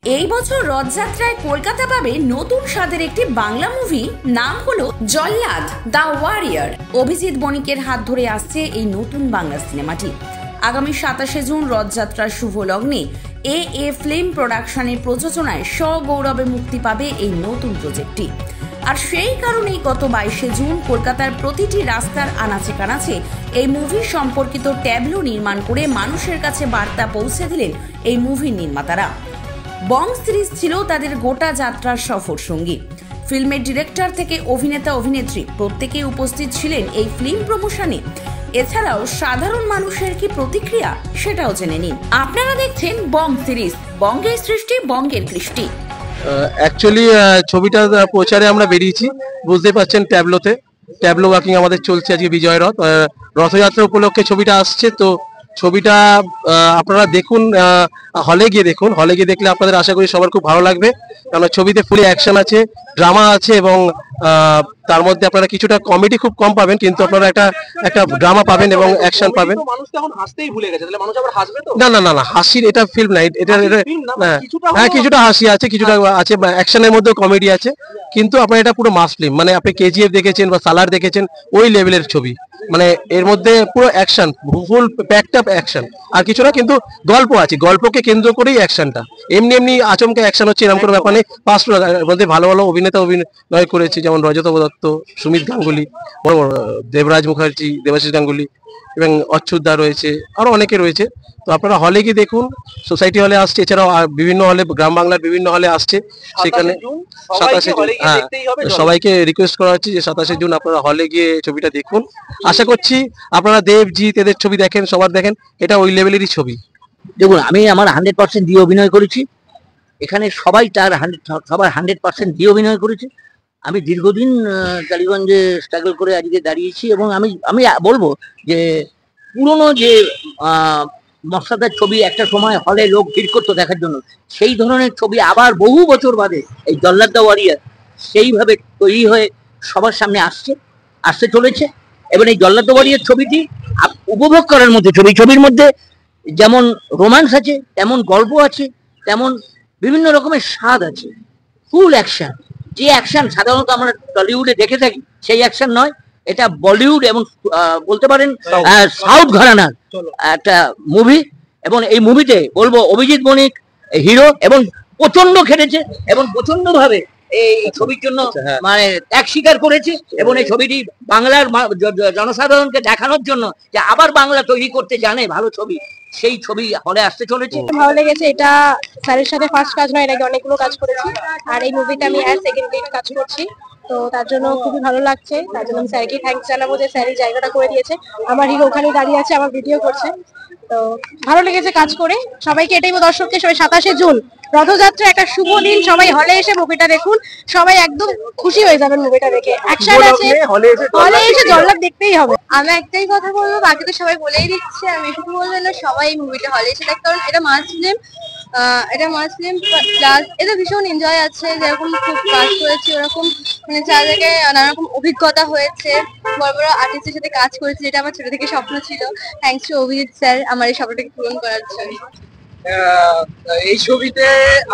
এই বছর রথযাত্রায় কলকাতা পাবে নতুন স্বাদের একটি বাংলা মুভি, নাম হলো জল্লাদ দ্য ওয়ারিয়ার। অভিজিৎ বণিকের হাত ধরে আসছে এই নতুন বাংলা সিনেমাটি। আগামী 27 জুন রথযাত্রার শুভ লগ্নে এ ফিল্ম প্রোডাকশনের প্রযোজনায় সগৌরবে মুক্তি পাবে এই নতুন প্রজেক্টটি। আর সেই কারণেই গত 22 জুন কলকাতার প্রতিটি রাস্তার আনাচে কানাচে এই মুভি সম্পর্কিত ট্যাবলো নির্মাণ করে মানুষের কাছে বার্তা পৌঁছে দিলেন এই মুভির নির্মাতারা। বং সিরিজ ছিল তাদের গোটা যাত্রার সফর সঙ্গী। ফিল্মের ডিরেক্টর থেকে অভিনেতা অভিনেত্রী প্রত্যেকেই উপস্থিত ছিলেন এই ফিল্ম প্রমোশনে। এছাড়াও সাধারণ মানুষের কি প্রতিক্রিয়া সেটাও জেনে নিন। আপনারা দেখছেন বং সিরিজ, বঙ্গের সৃষ্টি বঙ্গের কৃষ্টি। অ্যাকচুয়ালি ছবিটা প্রচারে আমরা বেরিয়েছি, বুঝতে পারছেন ট্যাবলো ওয়ার্কিং আমাদের চলছে। আজকে বিজয় রথযাত্রা উপলক্ষে ছবিটা আসছে, তো ছবিটা আপনারা দেখুন, হলে গিয়ে দেখলে আপনাদের আশা করি সবার খুব ভালো লাগবে। কারণ ছবিতে ফুলি অ্যাকশন আছে, ড্রামা আছে এবং তার মধ্যে আপনারা কিছুটা কমেডি খুব কম পাবেন, কিন্তু আপনারা একটা ড্রামা পাবেন এবং অ্যাকশন পাবেন। না না না না, হাসির এটা ফিল্ম না, এটা হ্যাঁ কিছুটা হাসি আছে, কিছুটা আছে, অ্যাকশনের মধ্যে কমেডি আছে, কিন্তু আপনার এটা পুরো মাস ফিল্ম। মানে আপনি কেজিএফ দেখেছেন বা সালার দেখেছেন, ওই লেভেলের ছবি। মানে এর মধ্যে পুরো অ্যাকশন, ফুল প্যাকড আপ অ্যাকশন, আর কিছু না, কিন্তু গল্প আছে, গল্পকে কেন্দ্র করেই অ্যাকশনটা। এমনি আচমকা অ্যাকশন হচ্ছে এরকম কোনো ব্যাপার নেই। মধ্যে ভালো ভালো অভিনেতা অভিনয় করেছে, যেমন রজতাভ দত্ত, সুমিত গাঙ্গুলি, বড় বড় দেবরাজ মুখার্জি, দেবাশিস গাঙ্গুলি এবং অচ্যুত দা রয়েছে, আরো অনেকে রয়েছে। তো আপনারা হলে গিয়ে দেখুন, সোসাইটি হলে আসছে, এছাড়াও বিভিন্ন হলে, গ্রাম বাংলার বিভিন্ন হলে আসছে। সেখানে 27 জুন, হ্যাঁ, সবাইকে রিকোয়েস্ট করা হচ্ছে যে 27 জুন আপনারা হলে গিয়ে ছবিটা দেখুন। আশা করছি আপনারা দেবজিৎ এদের ছবি দেখেন, সবার দেখেন, এটা ওই লেভেলেরই ছবি। দেখুন, আমি আমার 100% দিয়ে অভিনয় করেছি এখানে, সবাই তার 100% দিয়ে অভিনয় করেছে। আমি দীর্ঘদিন টালিগঞ্জে স্ট্রাগল করে আজকে দাঁড়িয়েছি, এবং আমি বলবো যে পুরনো যে মশলাদার ছবি একটা সময় হলে লোক ভিড় করতো দেখার জন্য, সেই ধরনের ছবি আবার বহু বছর বাদে এই জল্লাদ দ্য ওয়ারিয়ার সেইভাবে তৈরি হয়ে সবার সামনে আসতে চলেছে। এবং এই জল্লাদ দ্য ওয়ারিয়ার ছবিটি উপভোগ করার মধ্যে ছবির মধ্যে যেমন রোম্যান্স আছে, তেমন গল্প আছে, তেমন বিভিন্ন রকমের স্বাদ আছে। ফুল অ্যাকশন, যে অ্যাকশন সাধারণত আমরা টলিউডে দেখে থাকি সেই অ্যাকশন নয়, এটা বলিউড এবং বলতে পারেন সাউথ ঘরানার একটা মুভি। এবং এই মুভিতে বলবো অভিজিৎ বণিক হিরো, এবং প্রচন্ড খেটেছে এবং প্রচন্ড ভাবে এই ছবির জন্য মানে ত্যাগ স্বীকার করেছে। এবং এই ছবিটি বাংলার জনসাধারণকে দেখানোর জন্য যে আবার বাংলা তৈরি করতে জানে ভালো ছবি, সেই ছবি হলে আসতে চলেছে। ভালো লেগেছে। এটা স্যারের সাথে ফার্স্ট কাজ নয়, এর আগে অনেকগুলো কাজ করেছি, আর এই মুভিতে আমি সেকেন্ড লিড কাজ করছি। তো তার জন্য খুবই ভালো লাগছে। তার জন্য আমি স্যারকে থ্যাঙ্কস জানাবো যে স্যার এই জায়গাটা করে দিয়েছে। আমার হিরো ওখানে দাঁড়িয়ে আছে, আমার ভিডিও করছে। তো ভালো লেগেছে কাজ করে। সবাইকে এটাই দর্শককে, সবাই 27 জুন রথযাত্রা একটা শুভ দিন, সবাই হলে এসে মুভিটা দেখুন, সবাই একদম খুশি হয়ে যাবেন মুভিটা দেখে। অ্যাকশন আছে, হলে এসে জল্লাদ দেখতেই হবে। আমি একটাই কথা বলবো, বাকি তো সবাই বলেই দিচ্ছে, আমি শুধু বলবো না সবাই মুভিটা হলে এসে দেখ, কারণ এটা মাস ফিল্ম, প্লাস এটা ভীষণ এনজয় আছে। যেরকম খুব কাজ করেছি ওরকম মানে চার জায়গায় নানা রকম অভিজ্ঞতা হয়েছে, বড় বড় আর্টিস্টের সাথে কাজ করেছি, যেটা আমার ছোট থেকে স্বপ্ন ছিল। থ্যাংকস টু অভিজিৎ স্যার আমার এই স্বপ্নটাকে পূরণ করার জন্য। এই ছবিতে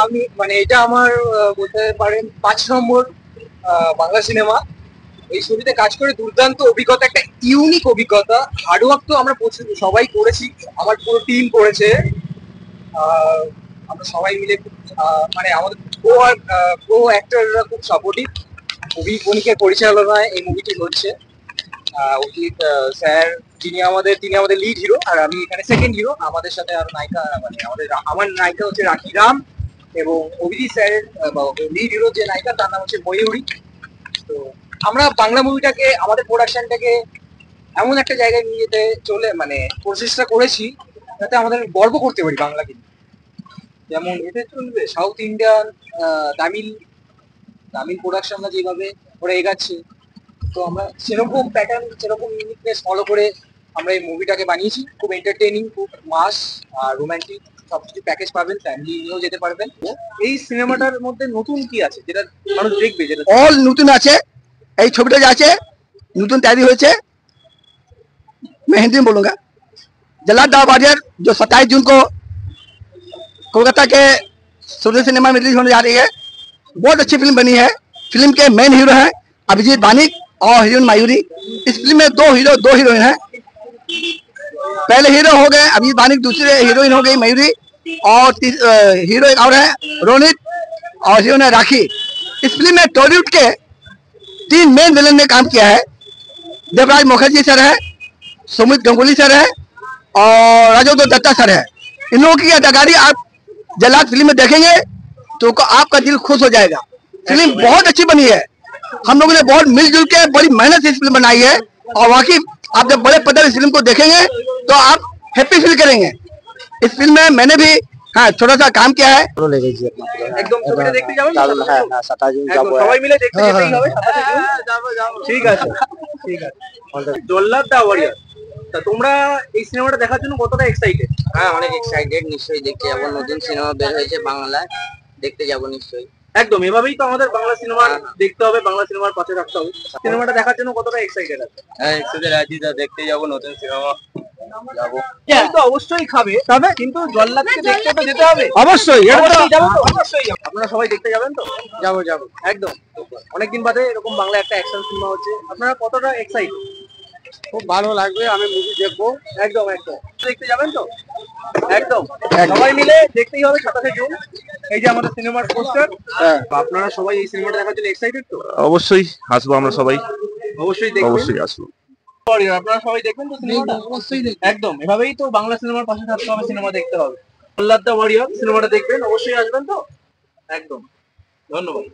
আমি মানে এটা আমার বলতে পারেন 5 নম্বর বাংলা সিনেমা। এই ছবিতে কাজ করে দুর্দান্ত অভিজ্ঞতা, একটা ইউনিক অভিজ্ঞতা। হার্ডওয়ার্ক তো আমরা সবাই করেছি, আমার পুরো টিম করেছে। আমরা সবাই মিলে মানে আমাদের প্রো অ্যাক্টররা খুব সাপোর্টিভ। অভিজিৎ বণিকের পরিচালনায় এই মুভিটি হচ্ছে। অভিজিৎ স্যার তিনি আমাদের লিড হিরো, আর আমি এখানে সেকেন্ড হিরো। আমাদের সাথে আর নায়িকা, মানে আমার নায়িকা হচ্ছে রাখি রাম, এবং অভিজিৎ স্যারের লিড হিরো যে নায়িকা তার নাম হচ্ছে ময়ূরী। তো আমরা বাংলা মুভিটাকে, আমাদের প্রোডাকশনটাকে এমন একটা জায়গায় নিয়ে যেতে মানে প্রচেষ্টা করেছি যাতে আমাদের গর্ব করতে পারি বাংলাকে। যেমন এতে চলবে সাউথ ইন্ডিয়ান, তামিল প্রোডাকশনরা যেভাবে ওরা এগাচ্ছে, তো আমরা সেরকম প্যাটার্ন, সেরকম ইউনিকনেস ফলো করে আমরা এই মুভিটাকে বানিয়েছি। খুব এন্টারটেইনিং, খুব মাস আর রোমান্টিক সবকিছু প্যাকেজ পাবেন, ফ্যামিলি নিয়েও যেতে পারবেন। এই সিনেমাটার মধ্যে নতুন কি আছে যেটা মানুষ দেখবে? যেটা অল নতুন আছে। এই ছবিটা যে আছে নতুন তৈরি হয়েছে। मैं हिंदी में बोलूंगा। जल्लाद द वॉरियर जो 27 जून को कोलकाता के सूर्य सिनेमा में रिलीज होने जा रही है। बहुत अच्छी फिल्म बनी है। फिल्म के मेन हीरो हैं अभिजीत बानिक और हीरोइन मायूरी। इस फिल्म में दो हीरोइन हैं। पहले हीरो हो गए अभिजीत बानिक, दूसरे हीरोइन हो गई मयूरी, और हीरो एक और है रोनित, और हीरोइन है राखी। इस फिल्म में टॉलीवुड के 3 मेन विलन ने काम किया है। देवराज मुखर्जी सर है, सुमित गंगुली सर है, और राजोदो दत्ता सर है। इन लोगों की अदाकारी आप जल्लाद फिल्म में देखेंगे तो आपका दिल खुश हो जाएगा। फिल्म बहुत अच्छी बनी है। हम लोगों ने बहुत मिलजुल के बड़ी मेहनत से इस फिल्म बनाई है, और वाकई आप जब बड़े पद्धति इस फिल्म को देखेंगे तो आप हैप्पी फील करेंगे। इस फिल्म में मैंने भी छोटा सा काम किया है। একদম ছবিটা দেখতে যাবেন? হ্যাঁ, 27 জুন যাব। সবাই মিলে দেখতে যেতেই হবে 27 জুন। ঠিক আছে, ঠিক আছে। জল্লাদ দা ওয়ারিয়র, তা তোমরা এই সিনেমাটা দেখার জন্য কতটা এক্সাইটেড? হ্যাঁ, অনেক এক্সাইটেড। নিশ্চয়ই দেখতে যাবো। নতুন সিনেমা বের হয়েছে বাংলায়, দেখতে যাবো নিশ্চয়ই। একদম, এভাবেই তো আমাদের বাংলা সিনেমা দেখতে হবে, বাংলা সিনেমার পাশে থাকতে হবে। সিনেমাটা দেখার জন্য কতটা এক্সাইটেড আছে? হ্যাঁ, এক্সাইটেড আছি, দেখতে যাবো নতুন সিনেমা যাবো। তো অবশ্যই খাবে, তবে কিন্তু জল্লাদকে দেখতে তো যেতে হবে। অবশ্যই যাবো, অবশ্যই। আপনারা সবাই দেখতে যাবেন তো? যাবো একদম। অনেকদিন বাদে এরকম বাংলা একটা অ্যাকশন সিনেমা হচ্ছে, আপনারা কতটা এক্সাইটেড? খুব ভালো লাগবে, আমি মুভি দেখবো। একদম দেখতে যাবেন তো? একদম, সবাই মিলে দেখতেই হবে 27 জুন। এই যে আমাদের সিনেমার পোস্টার। আপনারা সবাই এই সিনেমাটা দেখার জন্য এক্সাইটেড তো? অবশ্যই আসবো, আমরা সবাই অবশ্যই দেখবেন। অবশ্যই আসবো। আপনারা সবাই দেখবেন তো সিনেমাটা? অবশ্যই একদম, এভাবেই তো বাংলা সিনেমার পাশে থাকতে হবে, সিনেমা দেখতে হবে। জল্লাদ দা ওয়ারিয়র সিনেমাটা দেখবেন, অবশ্যই আসবেন তো? একদম, ধন্যবাদ।